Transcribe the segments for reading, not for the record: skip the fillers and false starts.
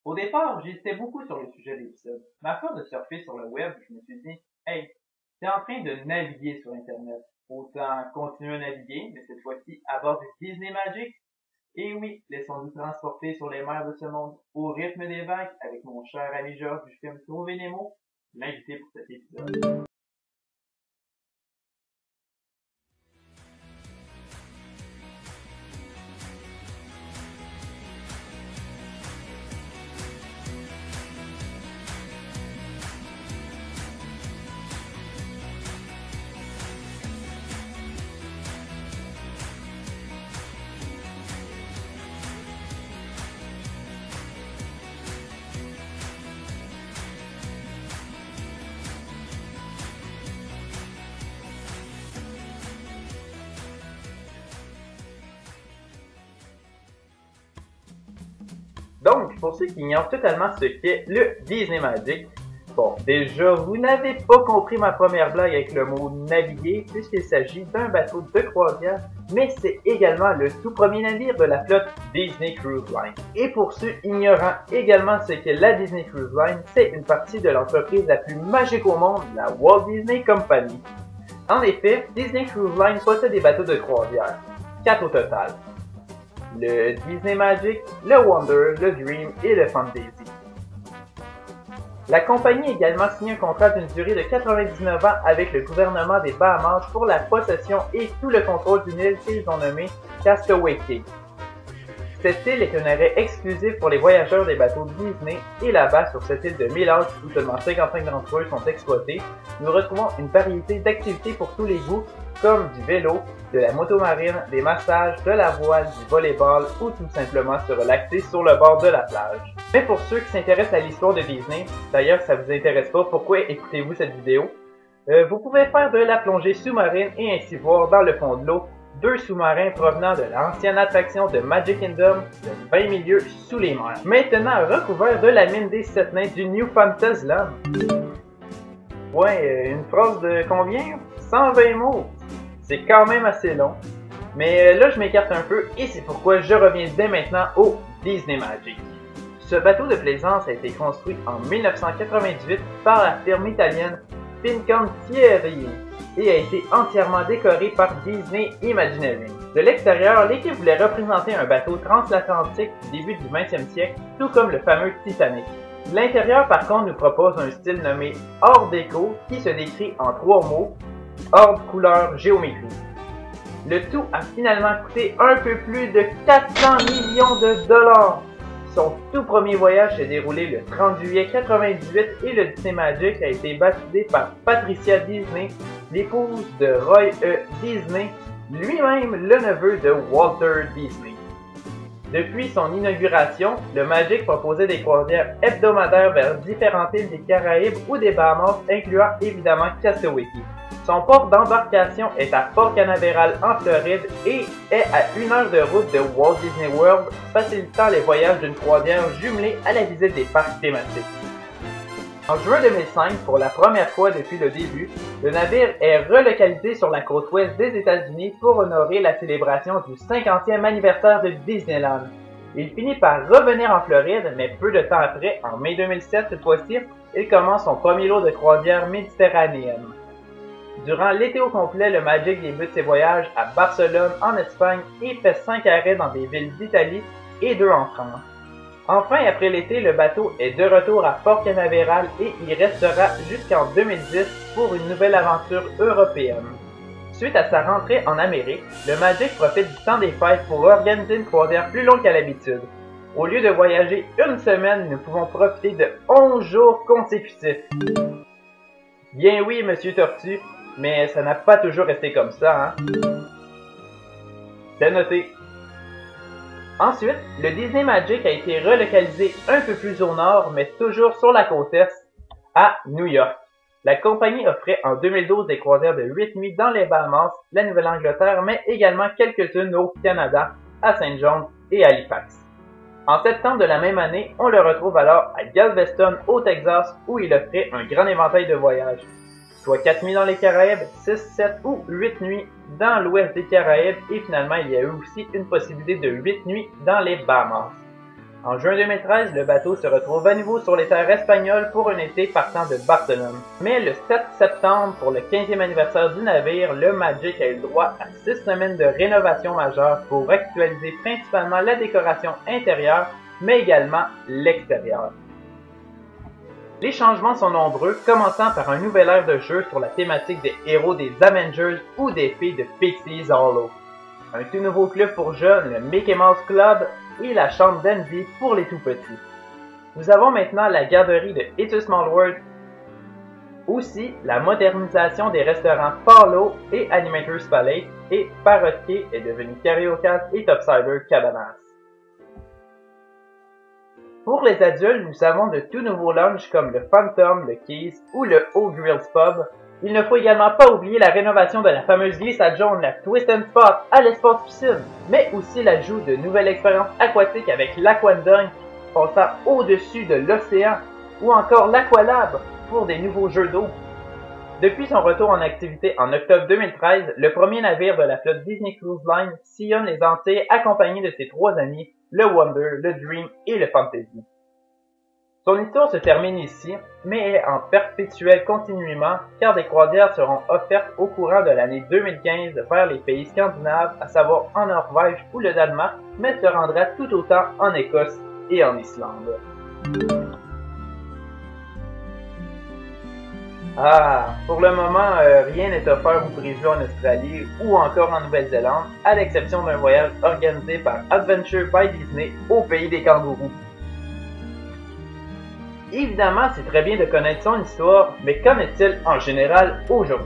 Au départ, j'hésitais beaucoup sur le sujet de l'épisode. Mais à force de surfer sur le web, je me suis dit, hey, t'es en train de naviguer sur Internet. Autant continuer à naviguer, mais cette fois-ci à bord du Disney Magic. Et oui, laissons-nous transporter sur les mers de ce monde au rythme des vagues avec mon cher ami Georges du film Trouver Nemo, l'invité pour cet épisode. Donc, pour ceux qui ignorent totalement ce qu'est le Disney Magic, bon, déjà, vous n'avez pas compris ma première blague avec le mot naviguer, puisqu'il s'agit d'un bateau de croisière, mais c'est également le tout premier navire de la flotte Disney Cruise Line. Et pour ceux ignorant également ce qu'est la Disney Cruise Line, c'est une partie de l'entreprise la plus magique au monde, la Walt Disney Company. En effet, Disney Cruise Line possède des bateaux de croisière, 4 au total. Le Disney Magic, le Wonder, le Dream et le Fantasy. La compagnie a également signé un contrat d'une durée de 99 ans avec le gouvernement des Bahamas pour la possession et tout le contrôle d'une île qu'ils ont nommée Castaway Cay. Cette île est un arrêt exclusif pour les voyageurs des bateaux Disney et là-bas, sur cette île de 1000 acres où seulement 55 d'entre eux sont exploités, nous retrouvons une variété d'activités pour tous les goûts, comme du vélo, de la motomarine, des massages, de la voile, du volleyball ou tout simplement se relaxer sur le bord de la plage. Mais pour ceux qui s'intéressent à l'histoire de Disney, d'ailleurs ça vous intéresse pas, pourquoi écoutez-vous cette vidéo? Vous pouvez faire de la plongée sous-marine et ainsi voir dans le fond de l'eau deux sous-marins provenant de l'ancienne attraction de Magic Kingdom de 20 milieux sous les mers. Maintenant recouverts de la mine des 7 nains du New Fantasyland. Ouais, une phrase de combien? 120 mots. C'est quand même assez long. Mais là, je m'écarte un peu et c'est pourquoi je reviens dès maintenant au Disney Magic. Ce bateau de plaisance a été construit en 1998 par la firme italienne Fincantieri et a été entièrement décoré par Disney Imagineering. De l'extérieur, l'équipe voulait représenter un bateau transatlantique du début du 20e siècle, tout comme le fameux Titanic. L'intérieur, par contre, nous propose un style nommé Art déco qui se décrit en 3 mots: ordre, couleur, géométrie. Le tout a finalement coûté un peu plus de 400 millions de dollars. Son tout premier voyage s'est déroulé le 30 juillet 1998 et le Disney Magic a été baptisé par Patricia Disney, l'épouse de Roy E. Disney, lui-même le neveu de Walter Disney. Depuis son inauguration, le Magic proposait des croisières hebdomadaires vers différentes îles des Caraïbes ou des Bahamas, incluant évidemment Castaway Cay. Son port d'embarcation est à Port Canaveral en Floride et est à 1 heure de route de Walt Disney World, facilitant les voyages d'une croisière jumelée à la visite des parcs thématiques. En juin 2005, pour la première fois depuis le début, le navire est relocalisé sur la côte ouest des États-Unis pour honorer la célébration du 50e anniversaire de Disneyland. Il finit par revenir en Floride, mais peu de temps après, en mai 2007 cette fois-ci, il commence son premier lot de croisière méditerranéenne. Durant l'été au complet, le Magic débute ses voyages à Barcelone, en Espagne, et fait 5 arrêts dans des villes d'Italie et 2 en France. Enfin, après l'été, le bateau est de retour à Port Canaveral et y restera jusqu'en 2010 pour une nouvelle aventure européenne. Suite à sa rentrée en Amérique, le Magic profite du temps des fêtes pour organiser une croisière plus longue qu'à l'habitude. Au lieu de voyager une semaine, nous pouvons profiter de 11 jours consécutifs. Bien oui, Monsieur Tortue, mais ça n'a pas toujours resté comme ça, hein? C'est noté. Ensuite, le Disney Magic a été relocalisé un peu plus au nord, mais toujours sur la côte est, à New York. La compagnie offrait en 2012 des croisières de 8 nuits dans les Bahamas, la Nouvelle-Angleterre, mais également quelques-unes au Canada, à Saint John et à Halifax. En septembre de la même année, on le retrouve alors à Galveston, au Texas, où il offrait un grand éventail de voyages. Soit 4 nuits dans les Caraïbes, 6, 7 ou 8 nuits dans l'ouest des Caraïbes et finalement il y a eu aussi une possibilité de 8 nuits dans les Bahamas. En juin 2013, le bateau se retrouve à nouveau sur les terres espagnoles pour un été partant de Barcelone. Mais le 7 septembre, pour le 15e anniversaire du navire, le Magic a eu le droit à 6 semaines de rénovation majeure pour actualiser principalement la décoration intérieure, mais également l'extérieur. Les changements sont nombreux, commençant par un nouvel aire de jeu sur la thématique des héros des Avengers ou des filles de Pixies Hollow. Un tout nouveau club pour jeunes, le Mickey Mouse Club, et la chambre d'Andy pour les tout petits. Nous avons maintenant la garderie de It's a Small World, aussi la modernisation des restaurants Paulo et Animator's Palace, et Parrottier est devenu Karaoke et Topsider Cabanas. Pour les adultes, nous avons de tout nouveaux lounges comme le Phantom, le Keys ou le Old Grills Pub. Il ne faut également pas oublier la rénovation de la fameuse glissade jaune, la Twist and Spot à l'espace piscine, mais aussi l'ajout de nouvelles expériences aquatiques avec l'Aquadunk passant au-dessus de l'océan, ou encore l'Aqualab pour des nouveaux jeux d'eau. Depuis son retour en activité en octobre 2013, le premier navire de la flotte Disney Cruise Line sillonne les Antilles accompagné de ses 3 amis, le Wonder, le Dream et le Fantasy. Son histoire se termine ici, mais est en perpétuel continuement car des croisières seront offertes au courant de l'année 2015 vers les pays scandinaves, à savoir en Norvège ou le Danemark, mais se rendra tout autant en Écosse et en Islande. Pour le moment, rien n'est offert ou prévu en Australie ou encore en Nouvelle-Zélande, à l'exception d'un voyage organisé par Adventure by Disney au pays des kangourous. Évidemment, c'est très bien de connaître son histoire, mais qu'en est-il en général aujourd'hui?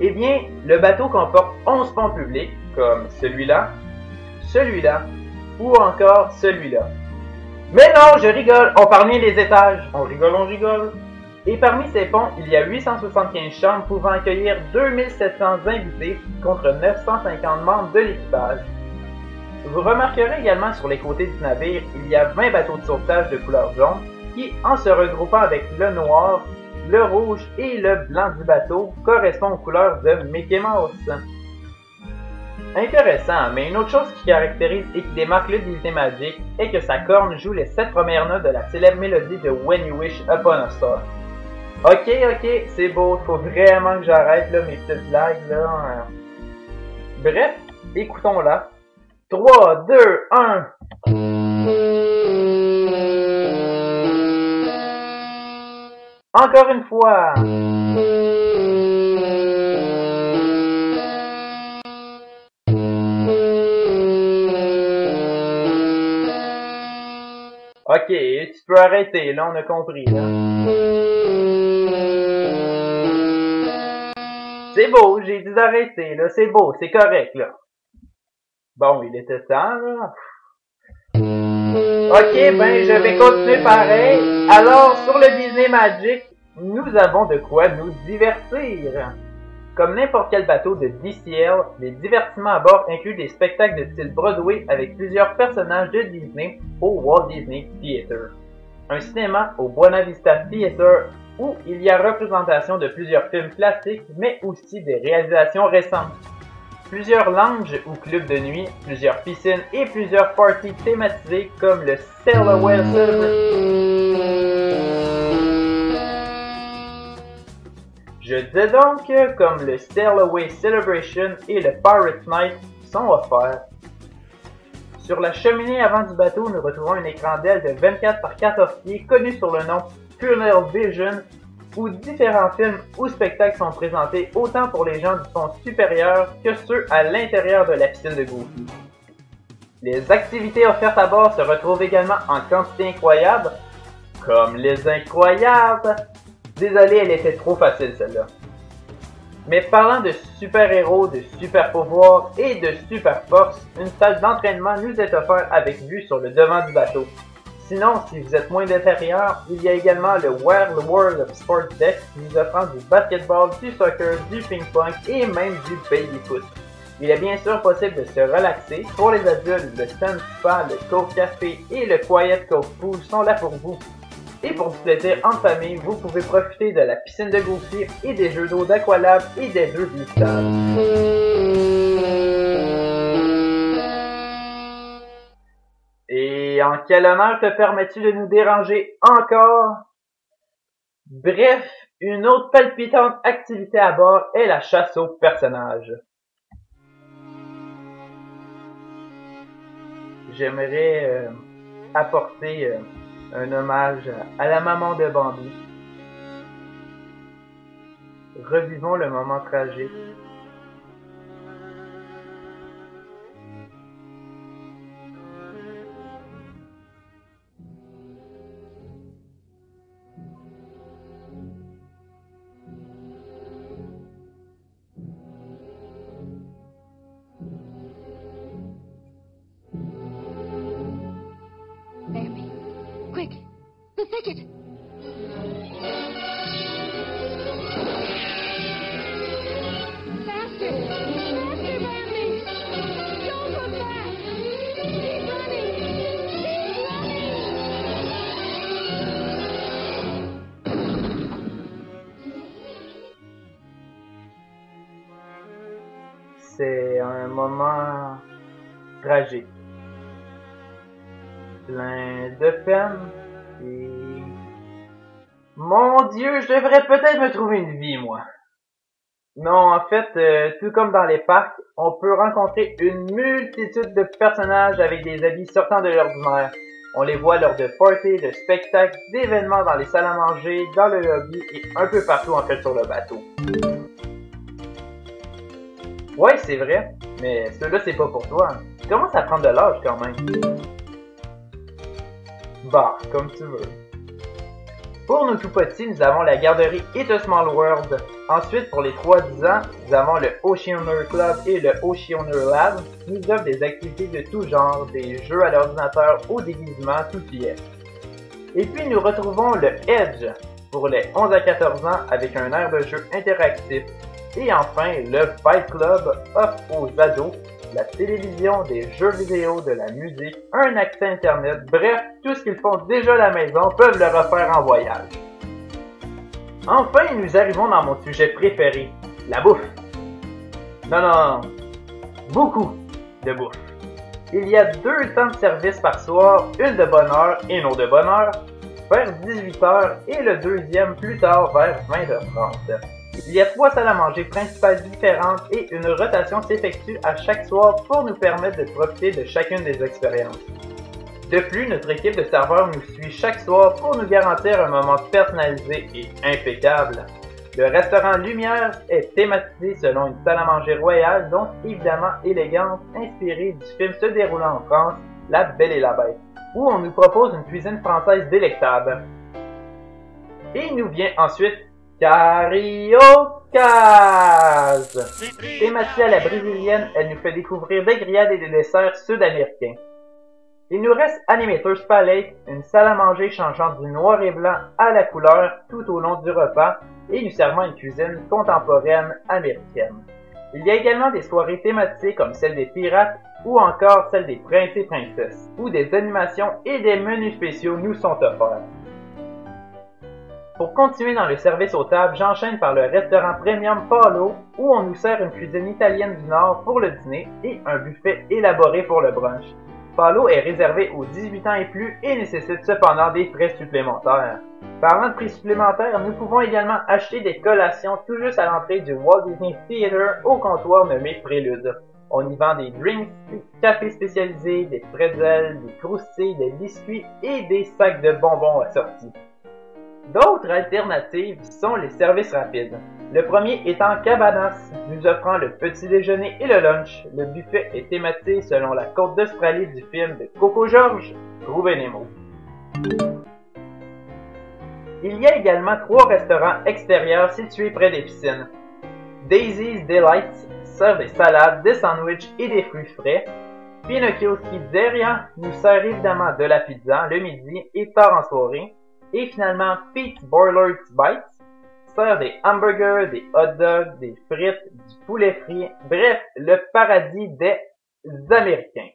Eh bien, le bateau comporte 11 ponts publics, comme celui-là, celui-là, ou encore celui-là. Mais non, je rigole, on parle bien des étages. On rigole, on rigole. Et parmi ces ponts, il y a 875 chambres pouvant accueillir 2700 invités contre 950 membres de l'équipage. Vous remarquerez également sur les côtés du navire, il y a 20 bateaux de sauvetage de couleur jaune qui, en se regroupant avec le noir, le rouge et le blanc du bateau, correspondent aux couleurs de Mickey Mouse. Intéressant, mais une autre chose qui caractérise et qui démarque le Disney Magic est que sa corne joue les 7 premières notes de la célèbre mélodie de When You Wish Upon a Star. Ok, c'est beau, faut vraiment que j'arrête là, mes petites blagues là. Bref, écoutons-la. 3, 2, 1. Encore une fois. Ok, tu peux arrêter, là, on a compris, là. C'est beau, j'ai dit d'arrêter, là, c'est beau, c'est correct, là. Bon, il était temps, là. Ok, ben, je vais continuer pareil. Alors, sur le Disney Magic, nous avons de quoi nous divertir. Comme n'importe quel bateau de DCL, les divertissements à bord incluent des spectacles de style Broadway avec plusieurs personnages de Disney au Walt Disney Theater. Un cinéma au Buena Vista Theater où il y a représentation de plusieurs films classiques mais aussi des réalisations récentes. Plusieurs lounges ou clubs de nuit, plusieurs piscines et plusieurs parties thématisées comme le Sail Away Je disais donc que, comme le Sail Away Celebration et le Pirate Night sont offerts. Sur la cheminée avant du bateau, nous retrouvons un écran d'aile de 24 par 14 pieds connu sous le nom Tunnel Vision, où différents films ou spectacles sont présentés autant pour les gens du fond supérieur que ceux à l'intérieur de la piscine de Goofy. Les activités offertes à bord se retrouvent également en quantité incroyable, comme les incroyables. Désolé, elle était trop facile celle-là. Mais parlant de super-héros, de super-pouvoirs et de super-force, une salle d'entraînement nous est offerte avec vue sur le devant du bateau. Sinon, si vous êtes moins d'intérieur, il y a également le Wild World of Sports Deck qui nous offre du basketball, du soccer, du ping-pong et même du baby-foot. Il est bien sûr possible de se relaxer. Pour les adultes, le Sun Spa, le Cove Café et le Quiet Cove Pool sont là pour vous. Et pour du plaisir en famille, vous pouvez profiter de la piscine de Goofy et des jeux d'eau d'Aqualab et des jeux glissables. Et en quel honneur te permets-tu de nous déranger encore? Bref, une autre palpitante activité à bord est la chasse aux personnages. J'aimerais apporter un hommage à la maman de Bambi. Revivons le moment tragique. Bambi, quick, the thicket! Faster! Faster, Bambi! Don't look back! Keep running! Keep C'est un moment tragique, plein de peine et... Mon Dieu, je devrais peut-être me trouver une vie, moi. Non, en fait, tout comme dans les parcs, on peut rencontrer une multitude de personnages avec des habits sortant de l'ordinaire. On les voit lors de parties, de spectacles, d'événements dans les salles à manger, dans le lobby et un peu partout en fait sur le bateau. Ouais, c'est vrai, mais ceux-là c'est pas pour toi. Tu commences à prendre de l'âge quand même. Bah, comme tu veux. Pour nos tout petits, nous avons la garderie It's a Small World. Ensuite, pour les 3-10 ans, nous avons le Oceaner Club et le Oceaner Lab qui nous offrent des activités de tout genre, des jeux à l'ordinateur, au déguisement, tout y est. Et puis nous retrouvons le Edge pour les 11 à 14 ans avec un aire de jeu interactif. Et enfin, le Fight Club offre aux ados la télévision, des jeux vidéo, de la musique, un accès internet, bref, tout ce qu'ils font déjà à la maison peuvent le refaire en voyage. Enfin, nous arrivons dans mon sujet préféré, la bouffe. Non, beaucoup de bouffe. Il y a 2 temps de service par soir, une de bonne heure et une autre de bonne heure, vers 18h et le deuxième plus tard vers 20h30. Il y a 3 salles à manger principales différentes et une rotation s'effectue à chaque soir pour nous permettre de profiter de chacune des expériences. De plus, notre équipe de serveurs nous suit chaque soir pour nous garantir un moment personnalisé et impeccable. Le restaurant Lumière est thématisé selon une salle à manger royale, donc évidemment élégante, inspirée du film se déroulant en France, La Belle et la Bête, où on nous propose une cuisine française délectable. Et il nous vient ensuite Cariocas! Thématisée à la brésilienne, elle nous fait découvrir des grillades et des desserts sud-américains. Il nous reste Animator's Palette, une salle à manger changeant du noir et blanc à la couleur tout au long du repas et nous servant une cuisine contemporaine américaine. Il y a également des soirées thématisées comme celle des pirates ou encore celle des princes et princesses, où des animations et des menus spéciaux nous sont offerts. Pour continuer dans le service aux tables, j'enchaîne par le restaurant Premium Paolo, où on nous sert une cuisine italienne du Nord pour le dîner et un buffet élaboré pour le brunch. Paolo est réservé aux 18 ans et plus et nécessite cependant des frais supplémentaires. Parlant de prix supplémentaires, nous pouvons également acheter des collations tout juste à l'entrée du Walt Disney Theater au comptoir nommé Prélude. On y vend des drinks, des cafés spécialisés, des pretzels, des croustilles, des biscuits et des sacs de bonbons assortis. D'autres alternatives sont les services rapides. Le premier étant Cabanas, nous offrant le petit déjeuner et le lunch. Le buffet est thématisé selon la côte d'Australie du film de Coco George, Trouvez Nemo. Il y a également 3 restaurants extérieurs situés près des piscines. Daisy's Delights sert des salades, des sandwichs et des fruits frais. Pinocchio's Pizzeria nous sert évidemment de la pizza le midi et tard en soirée. Et finalement, Pete's Boiler's Bites sert des hamburgers, des hot dogs, des frites, du poulet frit, bref, le paradis des Américains.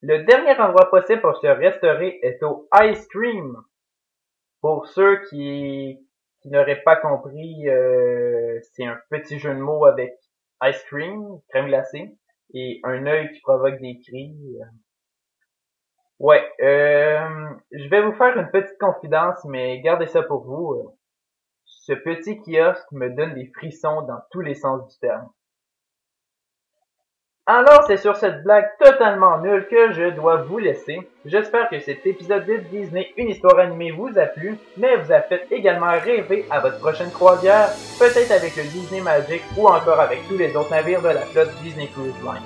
Le dernier endroit possible pour se restaurer est au Ice Cream. Pour ceux qui n'auraient pas compris, c'est un petit jeu de mots avec ice cream, crème glacée, et un œil qui provoque des cris. Ouais, je vais vous faire une petite confidence, mais gardez ça pour vous. Ce petit kiosque me donne des frissons dans tous les sens du terme. Alors, c'est sur cette blague totalement nulle que je dois vous laisser. J'espère que cet épisode de Disney, une histoire animée, vous a plu, mais vous a fait également rêver à votre prochaine croisière, peut-être avec le Disney Magic ou encore avec tous les autres navires de la flotte Disney Cruise Line.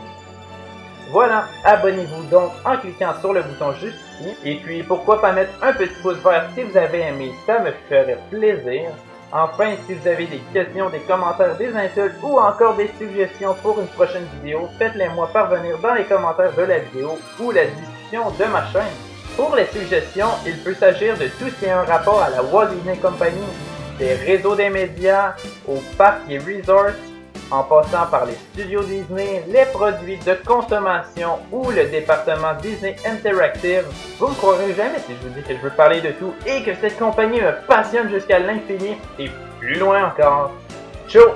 Voilà, abonnez-vous donc en cliquant sur le bouton juste ici, et puis pourquoi pas mettre un petit pouce vert si vous avez aimé, ça me ferait plaisir. Enfin, si vous avez des questions, des commentaires, des insultes ou encore des suggestions pour une prochaine vidéo, faites-les moi parvenir dans les commentaires de la vidéo ou la discussion de ma chaîne. Pour les suggestions, il peut s'agir de tout ce qui a un rapport à la Walt Disney Company, des réseaux des médias, aux parcs et resorts, en passant par les studios Disney, les produits de consommation ou le département Disney Interactive. Vous me croirez jamais si je vous dis que je veux parler de tout et que cette compagnie me passionne jusqu'à l'infini et plus loin encore. Ciao!